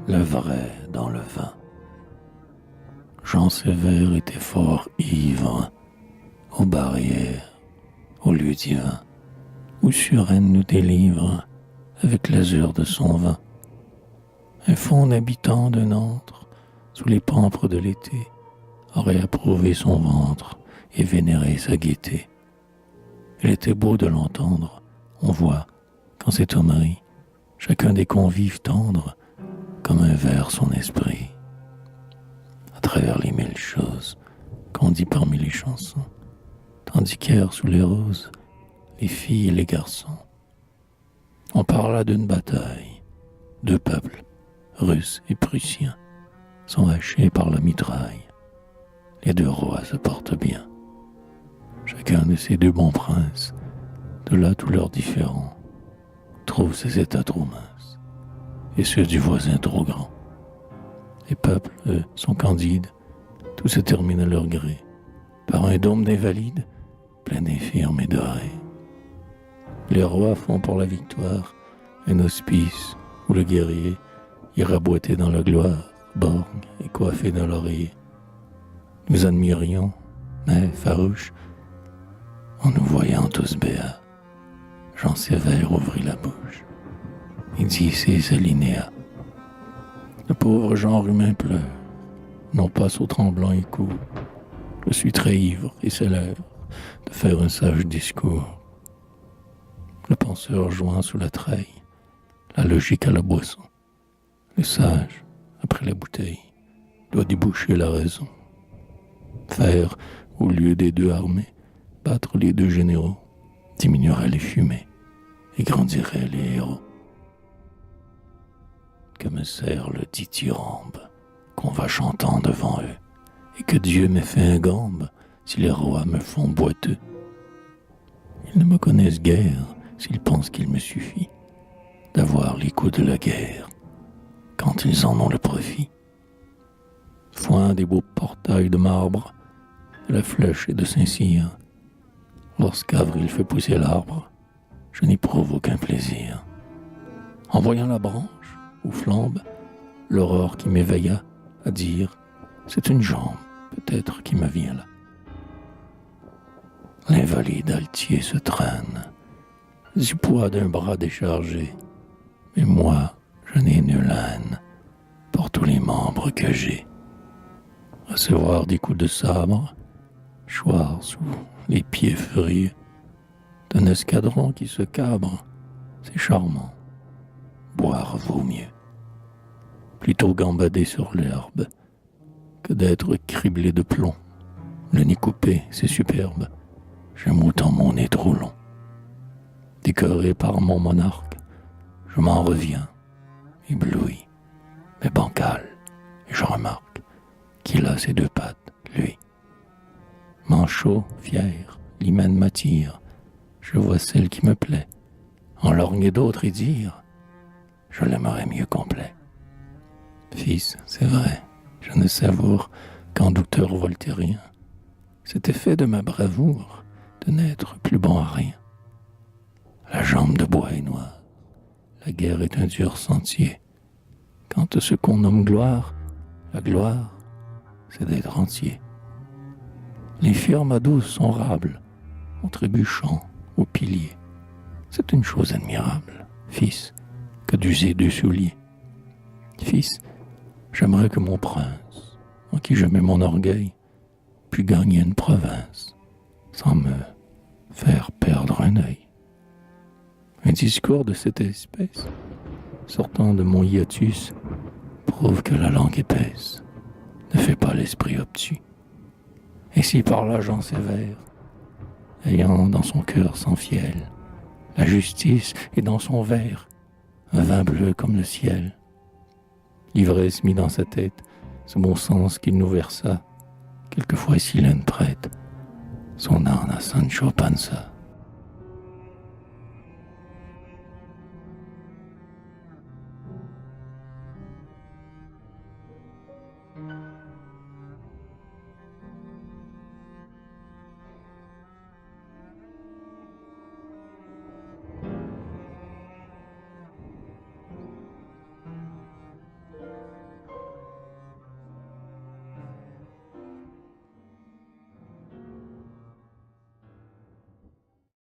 Le vrai dans le vin. Jean Sévère était fort ivre, aux barrières, au lieu divin, où Suresnes nous délivre avec l'azur de son vin. Un fond habitant de Nantes, sous les pampres de l'été, aurait approuvé son ventre et vénéré sa gaieté. Il était beau de l'entendre, on voit, quand c'est au mari, chacun des convives tendre, comme un vers son esprit. À travers les mille choses qu'on dit parmi les chansons, tandis qu'hier sous les roses, les filles et les garçons, on parla d'une bataille, deux peuples, Russes et Prussiens, sont hachés par la mitraille. Les deux rois se portent bien. Chacun de ces deux bons princes, de là tous leurs différends, trouve ses états trop minces, et ceux du voisin trop grands. Les peuples, eux, sont candides, tout se termine à leur gré, par un dôme d'invalides, plein d'infirmes et dorés. Les rois font pour la victoire un hospice où le guerrier ira boiter dans la gloire, borgne et coiffé d'un laurier. Nous admirions, mais farouches, en nous voyant tous béats, Jean Sévère ouvrit la bouche et dit ces alinéas. Le pauvre genre humain pleure, non pas sous tremblant écho. Je suis très ivre et c'est l'heure de faire un sage discours. Le penseur joint sous la treille, la logique à la boisson. Le sage, après la bouteille, doit déboucher la raison. Faire, au lieu des deux armées, battre les deux généraux, diminuerait les fumées et grandirait les héros. Que me sert le dithyrambe qu'on va chantant devant eux, et que Dieu m'ait fait un gambe si les rois me font boiteux. Ils ne me connaissent guère s'ils pensent qu'il me suffit d'avoir les coups de la guerre quand ils en ont le profit. Foin des beaux portails de marbre, la flèche est de Saint-Cyr. Lorsqu'avril fait pousser l'arbre, je n'éprouve aucun plaisir. En voyant la branche où flambe l'aurore qui m'éveilla à dire « C'est une jambe, peut-être, qui me vient là ». L'invalide altier se traîne du poids d'un bras déchargé, mais moi, je n'ai nulle haine pour tous les membres que j'ai. Recevoir des coups de sabre, choir sous les pieds furieux d'un escadron qui se cabre, c'est charmant. Boire vaut mieux. Plutôt gambader sur l'herbe que d'être criblé de plomb. Le nez coupé, c'est superbe. J'aime autant mon nez trop long. Décoré par mon monarque, je m'en reviens, ébloui, mais bancal, et je remarque qu'il a ses deux pattes, lui. Manchot, fier, l'hymen m'attire, je vois celle qui me plaît, en lorgner d'autres et dire, je l'aimerais mieux complet. Fils, c'est vrai, je ne savoure qu'en douteur voltairien cet effet de ma bravoure de n'être plus bon à rien. La jambe de bois est noire, la guerre est un dur sentier. Quant à ce qu'on nomme gloire, la gloire, c'est d'être entier. Les firmes à douce sont rables, en trébuchant aux piliers. C'est une chose admirable, fils, que d'user deux souliers. Fils, j'aimerais que mon prince, en qui je mets mon orgueil, pût gagner une province, sans me faire perdre un œil. Un discours de cette espèce, sortant de mon hiatus, prouve que la langue épaisse ne fait pas l'esprit obtus. Et si par là Jean Sévère, ayant dans son cœur sans fiel la justice et dans son verre un vin bleu comme le ciel, l'ivresse mit dans sa tête ce bon sens qu'il nous versa, quelquefois Silène prête son âne à Sancho Panza.